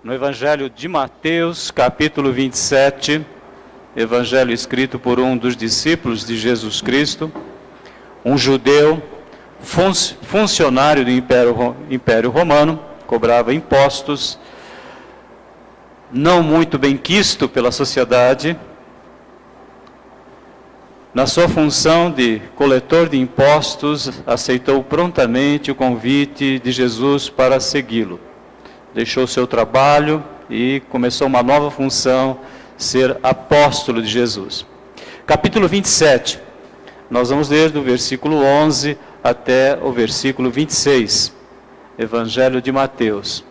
No Evangelho de Mateus, capítulo 27, Evangelho escrito por um dos discípulos de Jesus Cristo, um judeu, funcionário do Império Romano, cobrava impostos, não muito bem quisto pela sociedade. Na sua função de coletor de impostos, aceitou prontamente o convite de Jesus para segui-lo. Deixou seu trabalho e começou uma nova função, ser apóstolo de Jesus. Capítulo 27, nós vamos ler do versículo 11 até o versículo 26, Evangelho de Mateus.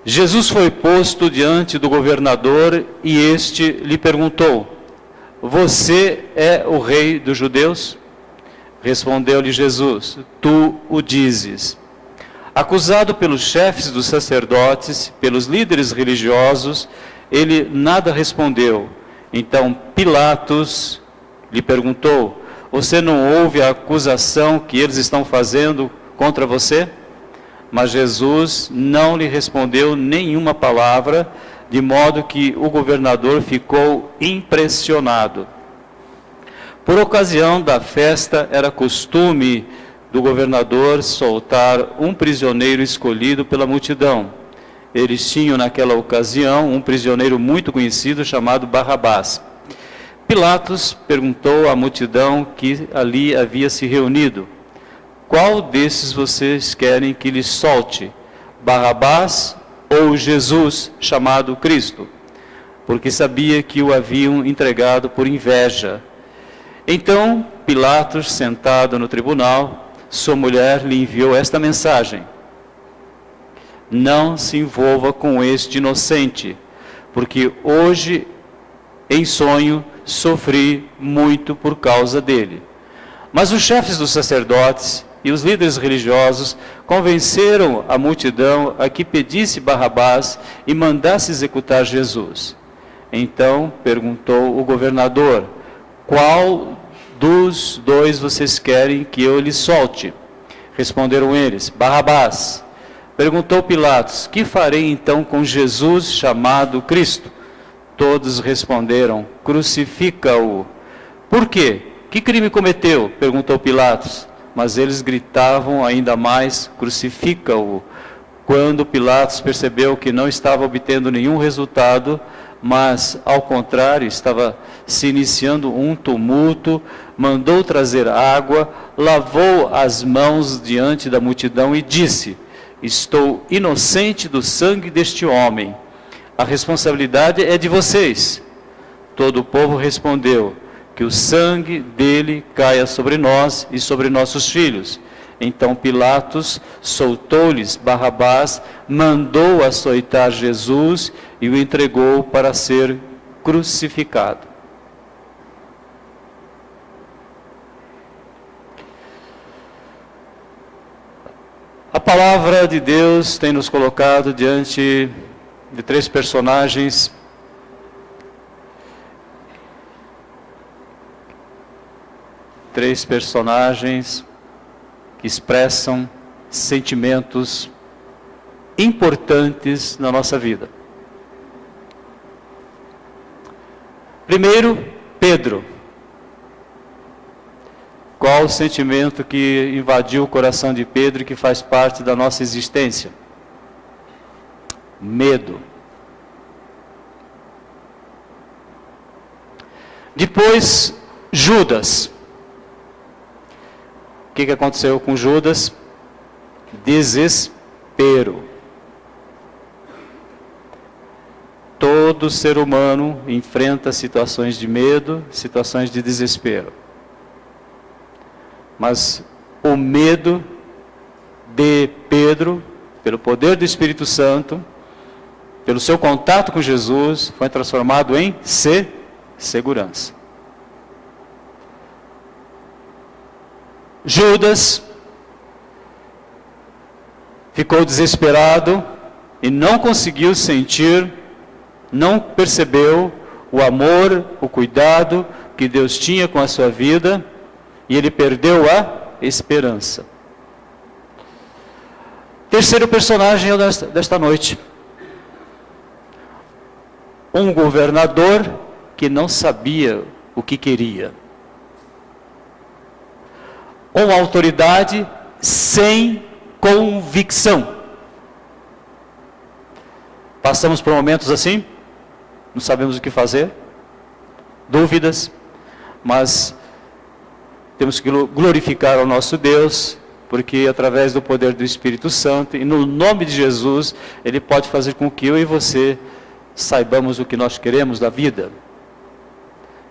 Jesus foi posto diante do governador e este lhe perguntou: você é o rei dos judeus? Respondeu-lhe Jesus: tu o dizes. Acusado pelos chefes dos sacerdotes, pelos líderes religiosos, ele nada respondeu. Então Pilatos lhe perguntou: você não ouve a acusação que eles estão fazendo contra você? Mas Jesus não lhe respondeu nenhuma palavra, de modo que o governador ficou impressionado. Por ocasião da festa, era costume do governador soltar um prisioneiro escolhido pela multidão. Eles tinham naquela ocasião um prisioneiro muito conhecido chamado Barrabás. Pilatos perguntou à multidão que ali havia se reunido: qual desses vocês querem que lhe solte, Barrabás ou Jesus, chamado Cristo? Porque sabia que o haviam entregado por inveja. Então Pilatos, sentado no tribunal, sua mulher lhe enviou esta mensagem: não se envolva com este inocente, porque hoje, em sonho, sofri muito por causa dele. Mas os chefes dos sacerdotes e os líderes religiosos convenceram a multidão a que pedisse Barrabás e mandasse executar Jesus. Então perguntou o governador: qual dos dois vocês querem que eu lhe solte? Responderam eles: Barrabás. Perguntou Pilatos: que farei então com Jesus chamado Cristo? Todos responderam: crucifica-o. Por quê? Que crime cometeu? Perguntou Pilatos. Mas eles gritavam ainda mais: crucifica-o. Quando Pilatos percebeu que não estava obtendo nenhum resultado, mas ao contrário estava se iniciando um tumulto, mandou trazer água, lavou as mãos diante da multidão e disse: estou inocente do sangue deste homem. A responsabilidade é de vocês. Todo o povo respondeu: que o sangue dele caia sobre nós e sobre nossos filhos. Então Pilatos soltou-lhes Barrabás, mandou açoitar Jesus e o entregou para ser crucificado. A palavra de Deus tem nos colocado diante de três personagens que expressam sentimentos importantes na nossa vida. Primeiro, Pedro. Qual o sentimento que invadiu o coração de Pedro e que faz parte da nossa existência? Medo. Depois, Judas. O que aconteceu com Judas? Desespero. Todo ser humano enfrenta situações de medo, situações de desespero. Mas o medo de Pedro, pelo poder do Espírito Santo, pelo seu contato com Jesus, foi transformado em segurança. Judas ficou desesperado e não conseguiu sentir não percebeu o amor, o cuidado que Deus tinha com a sua vida, e ele perdeu a esperança. Terceiro personagem desta noite. Um governador que não sabia o que queria. Uma autoridade sem convicção. Passamos por momentos assim, não sabemos o que fazer, dúvidas, mas temos que glorificar ao nosso Deus, porque através do poder do Espírito Santo, e no nome de Jesus, Ele pode fazer com que eu e você saibamos o que nós queremos da vida.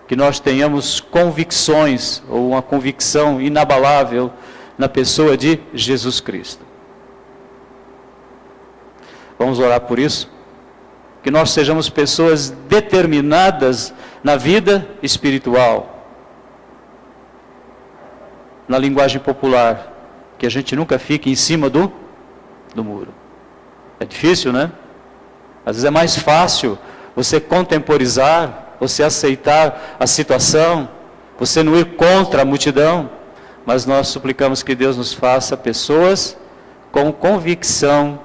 Que nós tenhamos convicções, ou uma convicção inabalável na pessoa de Jesus Cristo. Vamos orar por isso? Que nós sejamos pessoas determinadas na vida espiritual. Na linguagem popular, que a gente nunca fique em cima do muro. É difícil, né? Às vezes é mais fácil você contemporizar, você aceitar a situação, você não ir contra a multidão, mas nós suplicamos que Deus nos faça pessoas com convicção,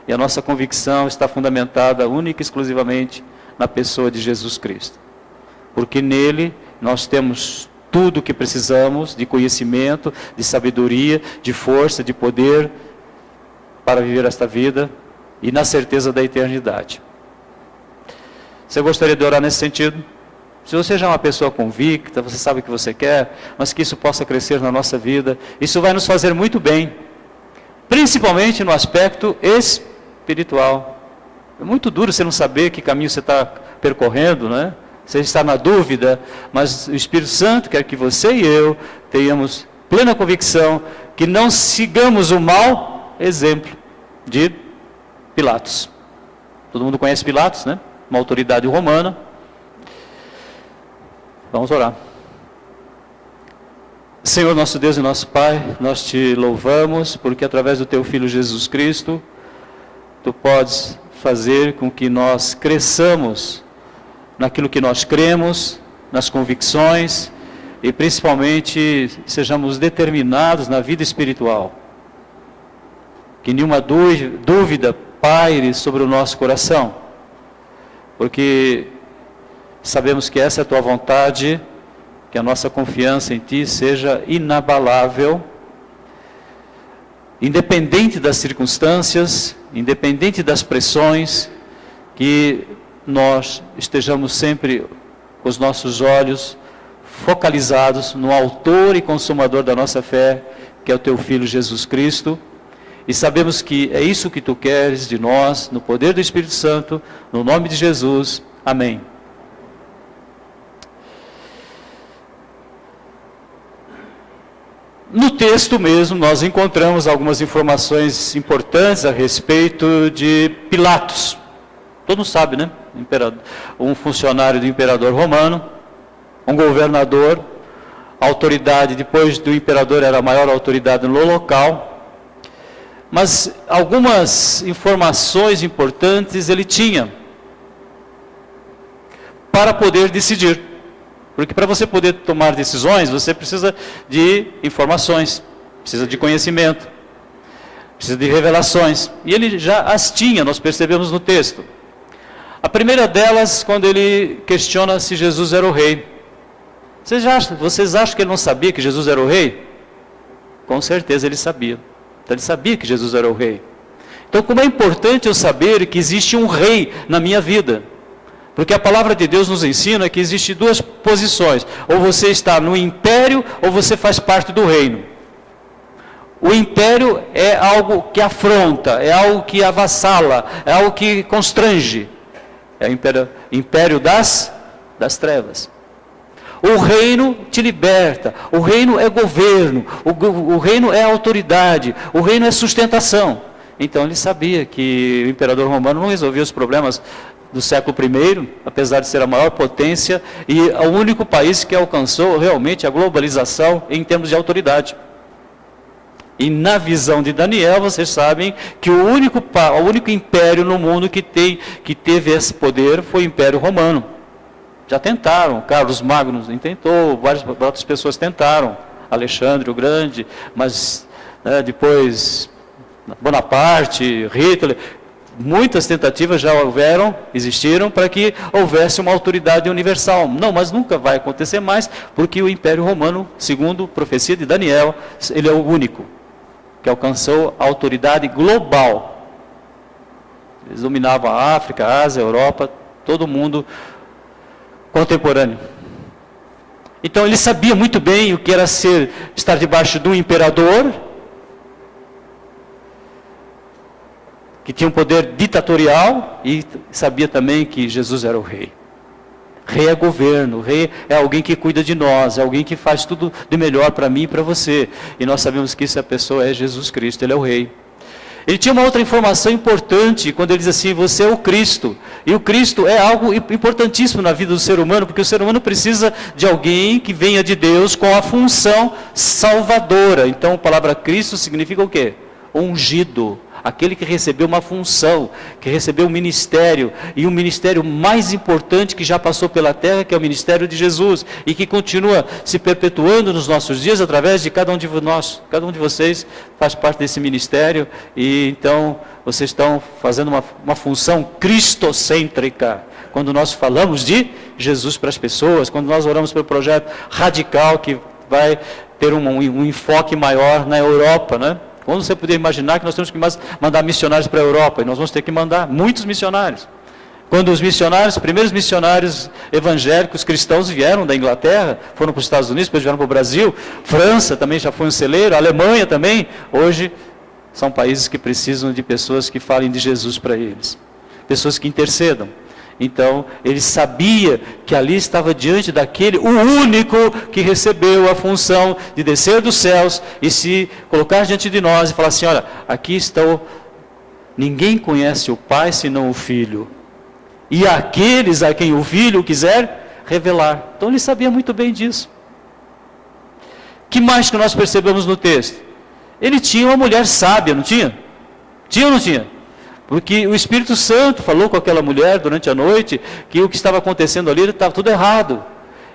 e a nossa convicção está fundamentada única e exclusivamente na pessoa de Jesus Cristo. Porque nele nós temos tudo o que precisamos de conhecimento, de sabedoria, de força, de poder para viver esta vida e na certeza da eternidade. Você gostaria de orar nesse sentido? Se você já é uma pessoa convicta, você sabe o que você quer, mas que isso possa crescer na nossa vida, isso vai nos fazer muito bem, principalmente no aspecto espiritual. É muito duro você não saber que caminho você está percorrendo, né? Você está na dúvida, mas o Espírito Santo quer que você e eu tenhamos plena convicção que não sigamos o mau exemplo de Pilatos. Todo mundo conhece Pilatos, né? Uma autoridade romana. Vamos orar. Senhor nosso Deus e nosso Pai, nós te louvamos porque através do teu Filho Jesus Cristo, tu podes fazer com que nós cresçamos naquilo que nós cremos, nas convicções e principalmente sejamos determinados na vida espiritual. Que nenhuma dúvida paire sobre o nosso coração, porque sabemos que essa é a tua vontade, que a nossa confiança em ti seja inabalável, independente das circunstâncias, independente das pressões, que nós estejamos sempre com os nossos olhos focalizados no autor e consumador da nossa fé, que é o teu Filho Jesus Cristo, e sabemos que é isso que tu queres de nós, no poder do Espírito Santo, no nome de Jesus. Amém. No texto mesmo, nós encontramos algumas informações importantes a respeito de Pilatos. Todo mundo sabe, né? Um funcionário do imperador romano, um governador, a autoridade, depois do imperador, era a maior autoridade no local. Mas algumas informações importantes ele tinha para poder decidir. Porque para você poder tomar decisões, você precisa de informações, precisa de conhecimento, precisa de revelações. E ele já as tinha, nós percebemos no texto. A primeira delas, quando ele questiona se Jesus era o rei. Vocês acham que ele não sabia que Jesus era o rei? Com certeza ele sabia. Então ele sabia que Jesus era o rei. Então como é importante eu saber que existe um rei na minha vida? Porque a palavra de Deus nos ensina que existem duas posições. Ou você está no império, ou você faz parte do reino. O império é algo que afronta, é algo que avassala, é algo que constrange. É o império das trevas. O reino te liberta, o reino é governo, o reino é autoridade, o reino é sustentação. Então ele sabia que o imperador romano não resolvia os problemas do século I, apesar de ser a maior potência e o único país que alcançou realmente a globalização em termos de autoridade. E na visão de Daniel, vocês sabem que o único império no mundo que teve esse poder foi o Império Romano. Já tentaram, Carlos Magno tentou, várias outras pessoas tentaram, Alexandre o Grande, mas depois Bonaparte, Hitler, muitas tentativas já existiram para que houvesse uma autoridade universal. Não, mas nunca vai acontecer mais, porque o Império Romano, segundo a profecia de Daniel, ele é o único que alcançou a autoridade global. Eles dominavam a África, a Ásia, a Europa, todo mundo contemporâneo. Então ele sabia muito bem o que era estar debaixo de um imperador, que tinha um poder ditatorial, e sabia também que Jesus era o rei. Rei é governo, rei é alguém que cuida de nós, é alguém que faz tudo de melhor para mim e para você. E nós sabemos que essa pessoa é Jesus Cristo, ele é o rei. Ele tinha uma outra informação importante, quando ele diz assim, você é o Cristo. E o Cristo é algo importantíssimo na vida do ser humano, porque o ser humano precisa de alguém que venha de Deus com a função salvadora. Então a palavra Cristo significa o quê? Ungido. Aquele que recebeu uma função, que recebeu um ministério, e o ministério mais importante que já passou pela terra, que é o ministério de Jesus, e que continua se perpetuando nos nossos dias, através de cada um de nós. Cada um de vocês faz parte desse ministério, e então vocês estão fazendo uma função cristocêntrica. Quando nós falamos de Jesus para as pessoas, quando nós oramos pelo projeto radical, que vai ter um enfoque maior na Europa, né? Quando você poderia imaginar que nós temos que mandar missionários para a Europa, e nós vamos ter que mandar muitos missionários. Quando os primeiros missionários evangélicos cristãos vieram da Inglaterra, foram para os Estados Unidos, depois vieram para o Brasil, França também já foi um celeiro, Alemanha também, hoje são países que precisam de pessoas que falem de Jesus para eles, pessoas que intercedam. Então, ele sabia que ali estava diante daquele, o único que recebeu a função de descer dos céus e se colocar diante de nós e falar assim, olha, aqui está ninguém conhece o Pai senão o Filho, e aqueles a quem o Filho quiser revelar. Então ele sabia muito bem disso. Que mais que nós percebemos no texto? Ele tinha uma mulher sábia, não tinha? Tinha ou não tinha? Porque o Espírito Santo falou com aquela mulher durante a noite que o que estava acontecendo ali estava tudo errado.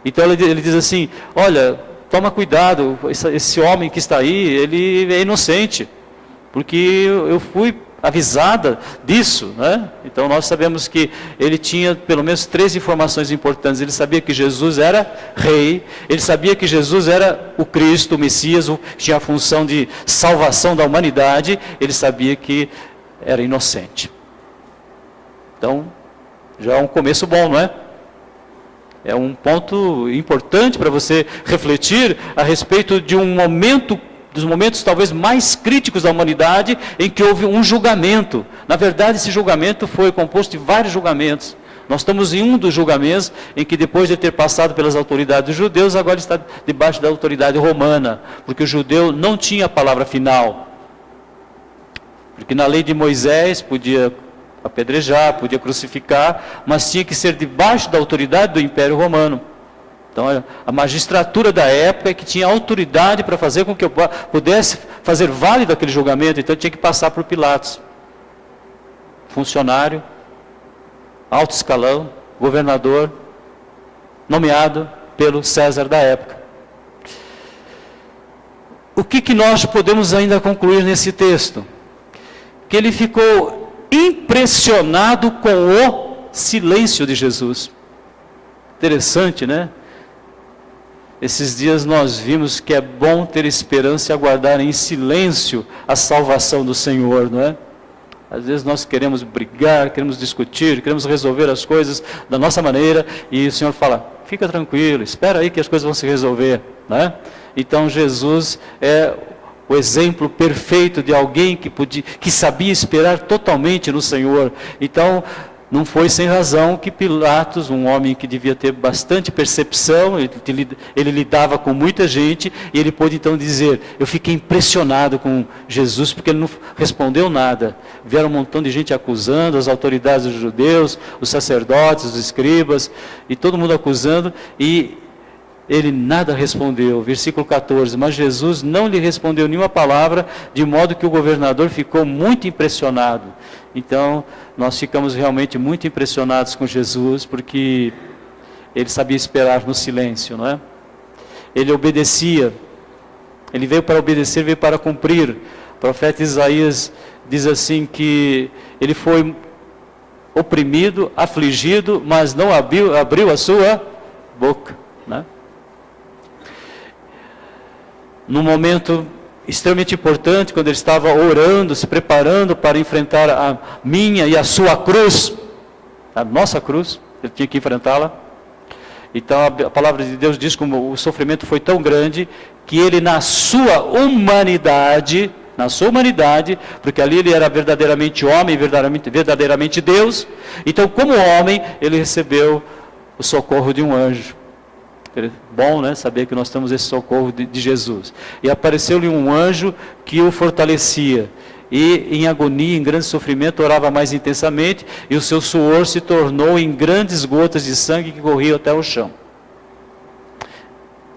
Então ele diz assim, olha, toma cuidado, esse homem que está aí, ele é inocente, porque eu fui avisada disso, né? Então nós sabemos que ele tinha pelo menos 3 informações importantes. Ele sabia que Jesus era rei, ele sabia que Jesus era o Cristo, o Messias, que tinha a função de salvação da humanidade, ele sabia que era inocente. Então, já é um começo bom, não é? É um ponto importante para você refletir a respeito de dos momentos talvez mais críticos da humanidade, em que houve um julgamento. Na verdade, esse julgamento foi composto de vários julgamentos. Nós estamos em um dos julgamentos, em que depois de ter passado pelas autoridades dos judeus, agora está debaixo da autoridade romana, porque o judeu não tinha a palavra final. Porque na lei de Moisés podia apedrejar, podia crucificar, mas tinha que ser debaixo da autoridade do Império Romano. Então a magistratura da época é que tinha autoridade para fazer com que eu pudesse fazer válido aquele julgamento, então tinha que passar por Pilatos. Funcionário, alto escalão, governador, nomeado pelo César da época. O que nós podemos ainda concluir nesse texto? Que ele ficou impressionado com o silêncio de Jesus. Interessante, né? Esses dias nós vimos que é bom ter esperança e aguardar em silêncio a salvação do Senhor, não é? Às vezes nós queremos brigar, queremos discutir, queremos resolver as coisas da nossa maneira, e o Senhor fala, fica tranquilo, espera aí que as coisas vão se resolver, né? Então Jesus é o exemplo perfeito de alguém que sabia esperar totalmente no Senhor. Então, não foi sem razão que Pilatos, um homem que devia ter bastante percepção, ele lidava com muita gente, e ele pôde então dizer, eu fiquei impressionado com Jesus, porque ele não respondeu nada. Vieram um montão de gente acusando, as autoridades dos judeus, os sacerdotes, os escribas, e todo mundo acusando, e ele nada respondeu. Versículo 14, mas Jesus não lhe respondeu nenhuma palavra, de modo que o governador ficou muito impressionado. Então, nós ficamos realmente muito impressionados com Jesus, porque ele sabia esperar no silêncio, não é? Ele obedecia, ele veio para obedecer, veio para cumprir. O profeta Isaías diz assim que ele foi oprimido, afligido, mas não abriu a sua boca, né? Num momento extremamente importante, quando ele estava orando, se preparando para enfrentar a minha e a sua cruz, a nossa cruz, ele tinha que enfrentá-la. Então a palavra de Deus diz como o sofrimento foi tão grande, que ele na sua humanidade, porque ali ele era verdadeiramente homem, verdadeiramente Deus, então como homem, ele recebeu o socorro de um anjo. Bom, né, saber que nós temos esse socorro de Jesus. E apareceu-lhe um anjo que o fortalecia. E em agonia, em grande sofrimento, orava mais intensamente, e o seu suor se tornou em grandes gotas de sangue que corriam até o chão.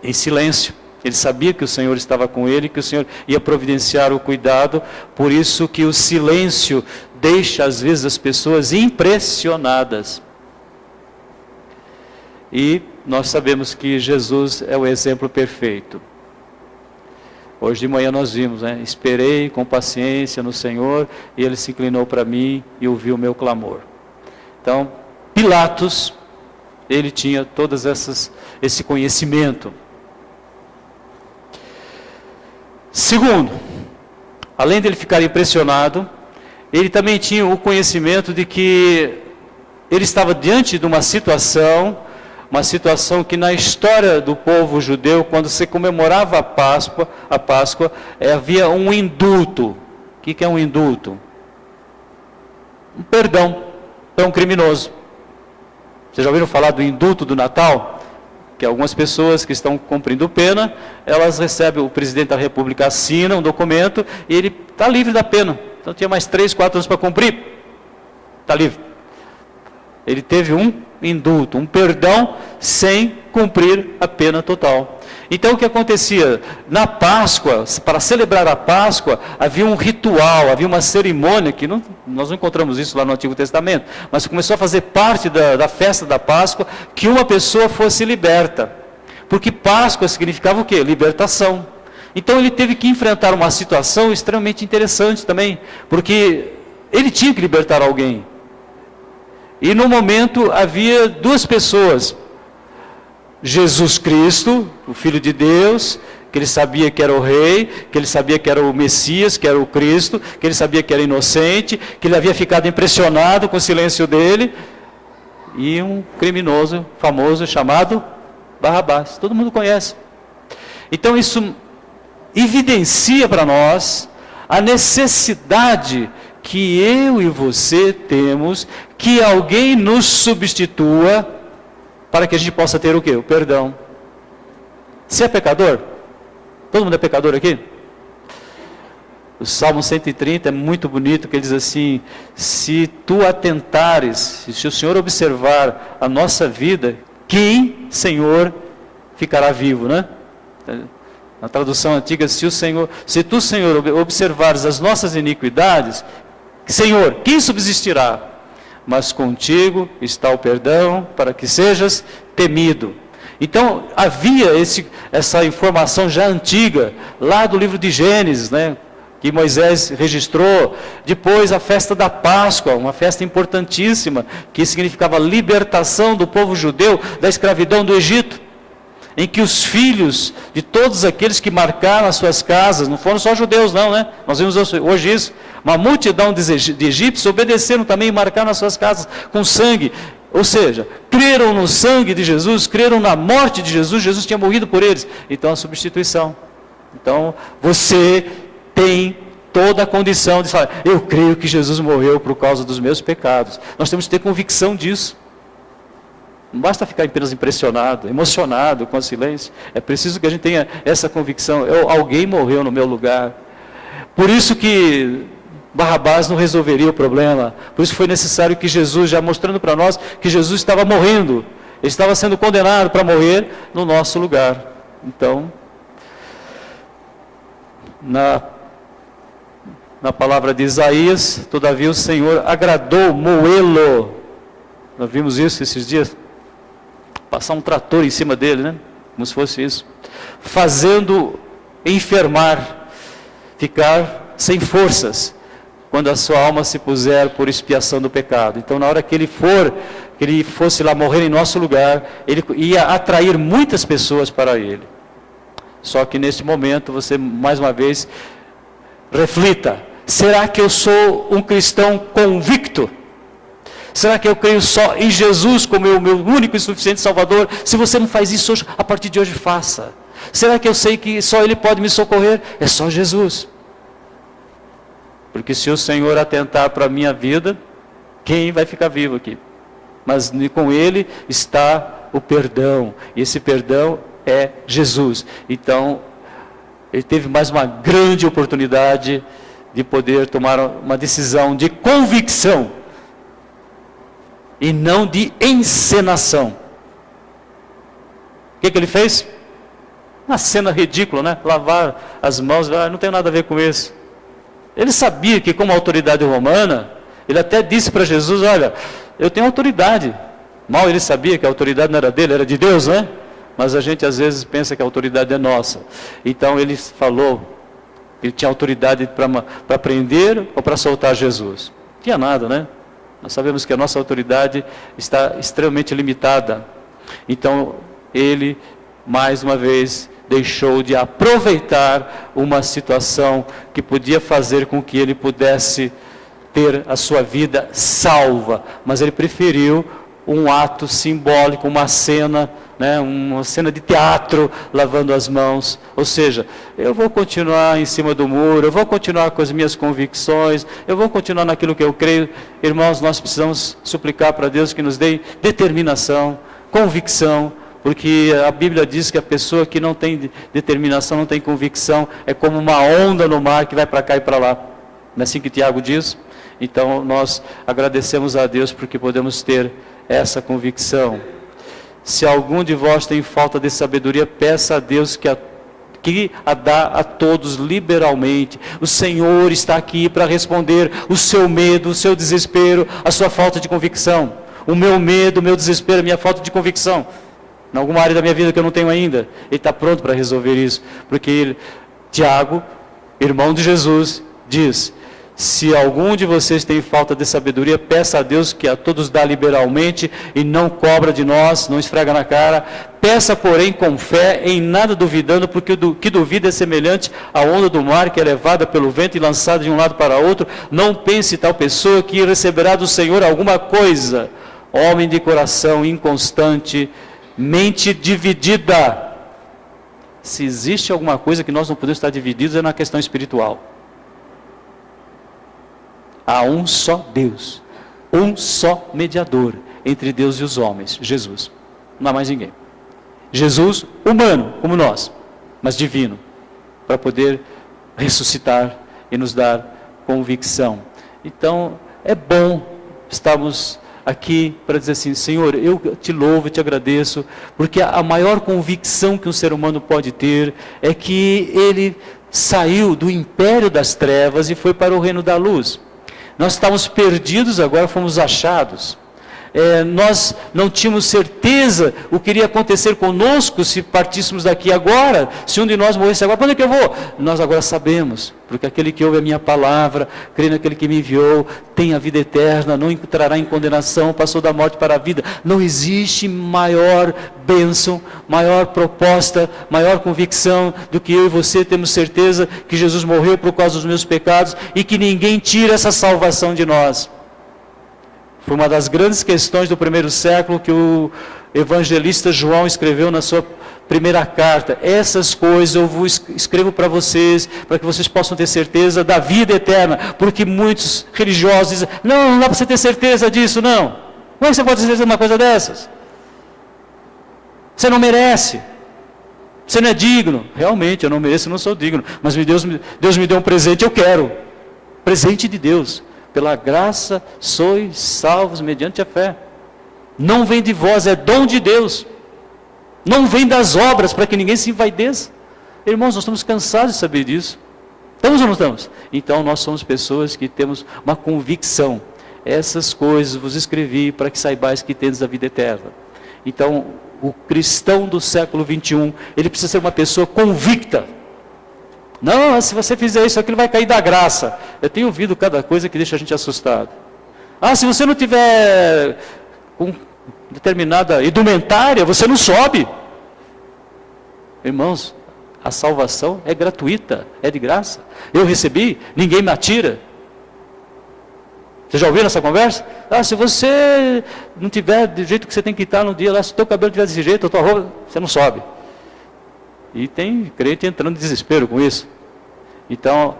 Em silêncio. Ele sabia que o Senhor estava com ele, que o Senhor ia providenciar o cuidado, por isso que o silêncio deixa às vezes as pessoas impressionadas. E nós sabemos que Jesus é o exemplo perfeito. Hoje de manhã nós vimos, né? Esperei com paciência no Senhor, e Ele se inclinou para mim e ouviu o meu clamor. Então, Pilatos, ele tinha todas esse conhecimento. Segundo, além de ele ficar impressionado, ele também tinha o conhecimento de que ele estava diante de uma situação que na história do povo judeu, quando se comemorava a Páscoa, havia um indulto. O que é um indulto? Um perdão para um criminoso. Vocês já ouviram falar do indulto do Natal? Que algumas pessoas que estão cumprindo pena, elas recebem, o presidente da república assina um documento, e ele está livre da pena. Então tinha mais 3, 4 anos para cumprir, está livre. Ele teve um indulto, um perdão, sem cumprir a pena total. Então o que acontecia? Na Páscoa, para celebrar a Páscoa, havia um ritual, havia uma cerimônia, que nós não encontramos isso lá no Antigo Testamento, mas começou a fazer parte da festa da Páscoa, que uma pessoa fosse liberta. Porque Páscoa significava o quê? Libertação. Então ele teve que enfrentar uma situação extremamente interessante também, porque ele tinha que libertar alguém. E no momento havia duas pessoas, Jesus Cristo, o Filho de Deus, que ele sabia que era o Rei, que ele sabia que era o Messias, que era o Cristo, que ele sabia que era inocente, que ele havia ficado impressionado com o silêncio dele, e um criminoso famoso chamado Barrabás, todo mundo conhece. Então isso evidencia para nós a necessidade que eu e você temos, que alguém nos substitua, para que a gente possa ter o quê? O perdão. Você é pecador? Todo mundo é pecador aqui? O Salmo 130 é muito bonito, que ele diz assim: se tu atentares, se o Senhor observar a nossa vida, quem, Senhor, ficará vivo, né? Na tradução antiga, se tu, Senhor, observares as nossas iniquidades, Senhor, quem subsistirá? Mas contigo está o perdão, para que sejas temido. Então, havia essa informação já antiga, lá do livro de Gênesis, né, que Moisés registrou. Depois a festa da Páscoa, uma festa importantíssima, que significava a libertação do povo judeu da escravidão do Egito, em que os filhos de todos aqueles que marcaram as suas casas, não foram só judeus não, né? Nós vimos hoje isso, uma multidão de egípcios obedeceram também e marcaram as suas casas com sangue, ou seja, creram no sangue de Jesus, creram na morte de Jesus, Jesus tinha morrido por eles, então a substituição. Então você tem toda a condição de falar, eu creio que Jesus morreu por causa dos meus pecados. Nós temos que ter convicção disso. Não basta ficar apenas impressionado, emocionado com o silêncio. É preciso que a gente tenha essa convicção. Alguém morreu no meu lugar. Por isso que Barrabás não resolveria o problema. Por isso foi necessário que Jesus, já mostrando para nós que Jesus estava morrendo, Ele estava sendo condenado para morrer no nosso lugar. Então, na palavra de Isaías, todavia o Senhor agradou moê-lo. Nós vimos isso esses dias. Passar um trator em cima dele, né? Como se fosse isso. Fazendo enfermar, ficar sem forças, quando a sua alma se puser por expiação do pecado. Então, na hora que ele fosse lá morrer em nosso lugar, ele ia atrair muitas pessoas para ele. Só que neste momento, você mais uma vez reflita: será que eu sou um cristão convicto? Será que eu creio só em Jesus como o meu único e suficiente Salvador? Se você não faz isso hoje, a partir de hoje faça. Será que eu sei que só Ele pode me socorrer? É só Jesus. Porque se o Senhor atentar para a minha vida, quem vai ficar vivo aqui? Mas com Ele está o perdão. E esse perdão é Jesus. Então, ele teve mais uma grande oportunidade de poder tomar uma decisão de convicção e não de encenação. O que ele fez? Uma cena ridícula, né? Lavar as mãos, não tem nada a ver com isso. Ele sabia que, como autoridade romana, ele até disse para Jesus: olha, eu tenho autoridade. Mal ele sabia que a autoridade não era dele, era de Deus, né? Mas a gente às vezes pensa que a autoridade é nossa. Então ele falou, ele tinha autoridade para prender ou para soltar Jesus. Não tinha nada, né? Nós sabemos que a nossa autoridade está extremamente limitada. Então ele, mais uma vez, deixou de aproveitar uma situação que podia fazer com que ele pudesse ter a sua vida salva. Mas ele preferiu um ato simbólico, uma cena, né, uma cena de teatro, lavando as mãos. Ou seja, eu vou continuar em cima do muro, eu vou continuar com as minhas convicções, eu vou continuar naquilo que eu creio. Irmãos, nós precisamos suplicar para Deus que nos dê determinação, convicção, porque a Bíblia diz que a pessoa que não tem determinação, não tem convicção, é como uma onda no mar que vai para cá e para lá. Não é assim que Tiago diz? Então nós agradecemos a Deus porque podemos ter essa convicção. Se algum de vós tem falta de sabedoria, peça a Deus que a dá a todos liberalmente. O Senhor está aqui para responder o seu medo, o seu desespero, a sua falta de convicção. O meu medo, o meu desespero, a minha falta de convicção. Em alguma área da minha vida que eu não tenho ainda, Ele está pronto para resolver isso. Porque Tiago, irmão de Jesus, diz: se algum de vocês tem falta de sabedoria, peça a Deus que a todos dá liberalmente e não cobra de nós, não esfrega na cara. Peça, porém, com fé, em nada duvidando, porque o que duvida é semelhante à onda do mar que é levada pelo vento e lançada de um lado para outro. Não pense tal pessoa que receberá do Senhor alguma coisa. Homem de coração inconstante, mente dividida. Se existe alguma coisa que nós não podemos estar divididos, é na questão espiritual. Há um só Deus, um só mediador entre Deus e os homens, Jesus. Não há mais ninguém. Jesus, humano, como nós, mas divino, para poder ressuscitar e nos dar convicção. Então, é bom estarmos aqui para dizer assim: Senhor, eu te louvo e te agradeço, porque a maior convicção que um ser humano pode ter é que ele saiu do império das trevas e foi para o reino da luz. Nós estávamos perdidos, agora fomos achados. Nós não tínhamos certeza o que iria acontecer conosco se partíssemos daqui agora, se um de nós morresse agora. Para onde é que eu vou? Nós agora sabemos, porque aquele que ouve a minha palavra, crê naquele que me enviou, tem a vida eterna, não entrará em condenação, passou da morte para a vida. Não existe maior bênção, maior proposta, maior convicção do que eu e você temos certeza que Jesus morreu por causa dos meus pecados e que ninguém tira essa salvação de nós. Foi uma das grandes questões do primeiro século que o evangelista João escreveu na sua primeira carta. Essas coisas eu vos escrevo para vocês, para que vocês possam ter certeza da vida eterna. Porque muitos religiosos dizem: não dá para você ter certeza disso, não. Como é que você pode ter certeza de uma coisa dessas? Você não merece. Você não é digno. Realmente, eu não mereço, eu não sou digno. Mas Deus me deu um presente, eu quero. Presente de Deus. Pela graça sois salvos mediante a fé. Não vem de vós, é dom de Deus. Não vem das obras, para que ninguém se envaideça. Irmãos, nós estamos cansados de saber disso. Estamos ou não estamos? Então nós somos pessoas que temos uma convicção. Essas coisas vos escrevi para que saibais que tendes a vida eterna. Então, o cristão do século 21, ele precisa ser uma pessoa convicta. Não, se você fizer isso, aquilo vai cair da graça. Eu tenho ouvido cada coisa que deixa a gente assustado. Se você não tiver com determinada indumentária, você não sobe. Irmãos, a salvação é gratuita, é de graça. Eu recebi, ninguém me atira. Você já ouviu essa conversa? Se você não tiver do jeito que você tem que estar no dia lá, se o teu cabelo estiver desse jeito, a tua roupa, você não sobe. E tem crente entrando em desespero com isso. Então,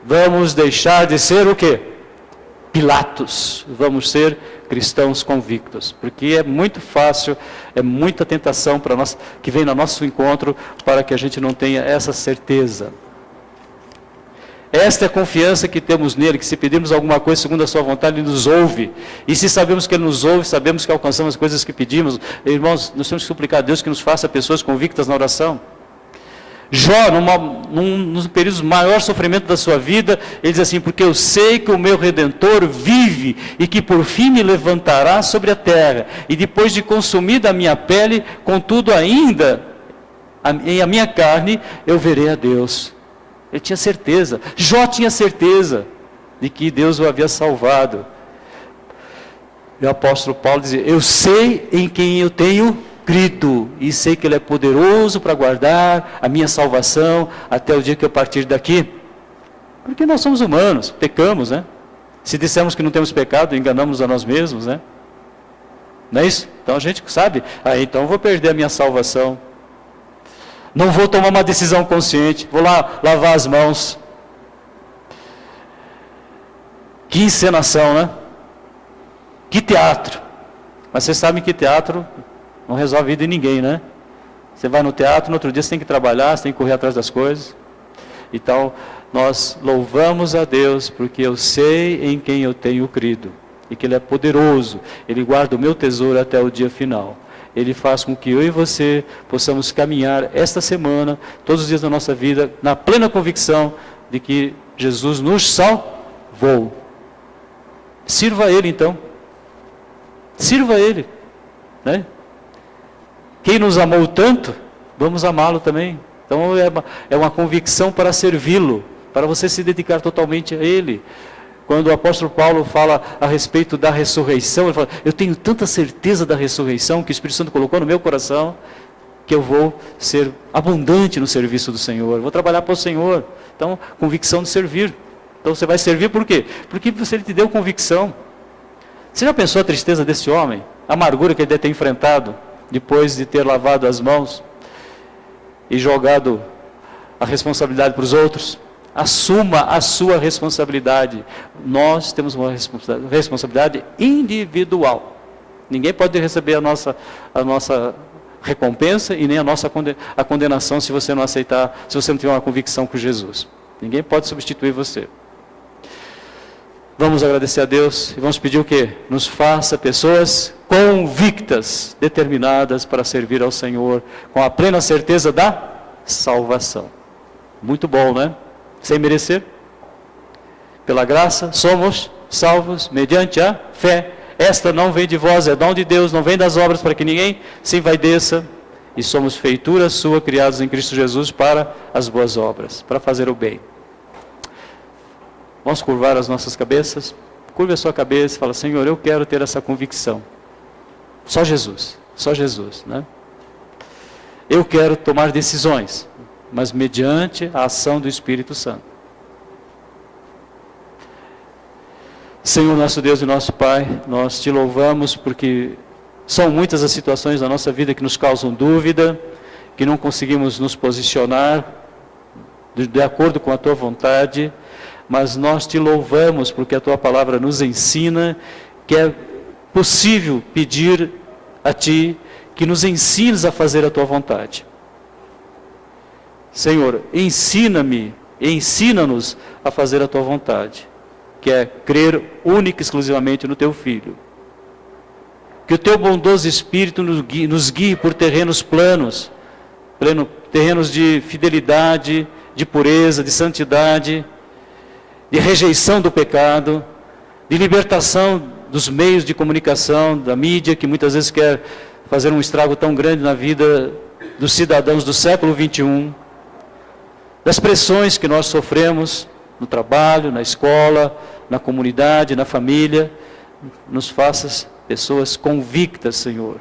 vamos deixar de ser o quê? Pilatos. Vamos ser cristãos convictos. Porque é muito fácil, é muita tentação para nós, que vem no nosso encontro, para que a gente não tenha essa certeza. Esta é a confiança que temos nele, que se pedirmos alguma coisa segundo a sua vontade, ele nos ouve. E se sabemos que ele nos ouve, sabemos que alcançamos as coisas que pedimos. Irmãos, nós temos que suplicar a Deus que nos faça pessoas convictas na oração. Jó, num período de maior sofrimento da sua vida, ele diz assim: porque eu sei que o meu Redentor vive e que por fim me levantará sobre a terra. E depois de consumida a minha pele, contudo ainda em a minha carne, eu verei a Deus. Ele tinha certeza, Jó tinha certeza de que Deus o havia salvado. E o apóstolo Paulo dizia: eu sei em quem eu tenho crido, e sei que Ele é poderoso para guardar a minha salvação até o dia que eu partir daqui. Porque nós somos humanos, pecamos, né? Se dissermos que não temos pecado, enganamos a nós mesmos, né? Não é isso? Então a gente sabe, então eu vou perder a minha salvação. Não vou tomar uma decisão consciente, vou lá lavar as mãos. Que encenação, né? Que teatro. Mas vocês sabem que teatro não resolve a vida de ninguém, né? Você vai no teatro, no outro dia você tem que trabalhar, você tem que correr atrás das coisas. Então, nós louvamos a Deus, porque eu sei em quem eu tenho crido. E que Ele é poderoso, Ele guarda o meu tesouro até o dia final. Ele faz com que eu e você possamos caminhar esta semana, todos os dias da nossa vida, na plena convicção de que Jesus nos salvou. Sirva a Ele então. Sirva a Ele. Né? Quem nos amou tanto, vamos amá-lo também. Então é uma convicção para servi-lo, para você se dedicar totalmente a Ele. Quando o apóstolo Paulo fala a respeito da ressurreição, ele fala: eu tenho tanta certeza da ressurreição que o Espírito Santo colocou no meu coração, que eu vou ser abundante no serviço do Senhor, vou trabalhar para o Senhor. Então, convicção de servir. Então você vai servir por quê? Porque Ele te deu convicção. Você já pensou a tristeza desse homem? A amargura que ele deve ter enfrentado, depois de ter lavado as mãos e jogado a responsabilidade para os outros? Assuma a sua responsabilidade. Nós temos uma responsabilidade individual. Ninguém pode receber a nossa recompensa e nem a condenação se você não aceitar, se você não tiver uma convicção com Jesus. Ninguém pode substituir você. Vamos agradecer a Deus e vamos pedir o quê? Nos faça pessoas convictas, determinadas para servir ao Senhor, com a plena certeza da salvação. Muito bom, né? Sem merecer, pela graça, somos salvos mediante a fé. Esta não vem de vós, é dom de Deus, não vem das obras para que ninguém se envaideça. E somos feitura sua, criados em Cristo Jesus para as boas obras, para fazer o bem. Vamos curvar as nossas cabeças. Curve a sua cabeça e fala: Senhor, eu quero ter essa convicção. Só Jesus, né? Eu quero tomar decisões, mas mediante a ação do Espírito Santo. Senhor, nosso Deus e nosso Pai, nós te louvamos porque são muitas as situações da nossa vida que nos causam dúvida, que não conseguimos nos posicionar de acordo com a Tua vontade, mas nós te louvamos porque a Tua palavra nos ensina que é possível pedir a Ti que nos ensines a fazer a Tua vontade. Senhor, ensina-nos a fazer a Tua vontade, que é crer única e exclusivamente no Teu Filho. Que o teu bondoso Espírito nos guie por terrenos planos, terrenos de fidelidade, de pureza, de santidade, de rejeição do pecado, de libertação dos meios de comunicação, da mídia, que muitas vezes quer fazer um estrago tão grande na vida dos cidadãos do século 21, das pressões que nós sofremos no trabalho, na escola, na comunidade, na família. Nos faças pessoas convictas, Senhor.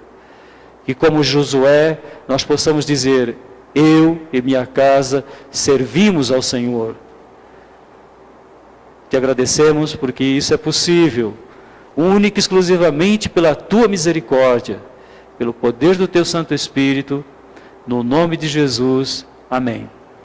Que como Josué, nós possamos dizer: eu e minha casa servimos ao Senhor. Te agradecemos porque isso é possível, única e exclusivamente pela Tua misericórdia, pelo poder do Teu Santo Espírito, no nome de Jesus. Amém.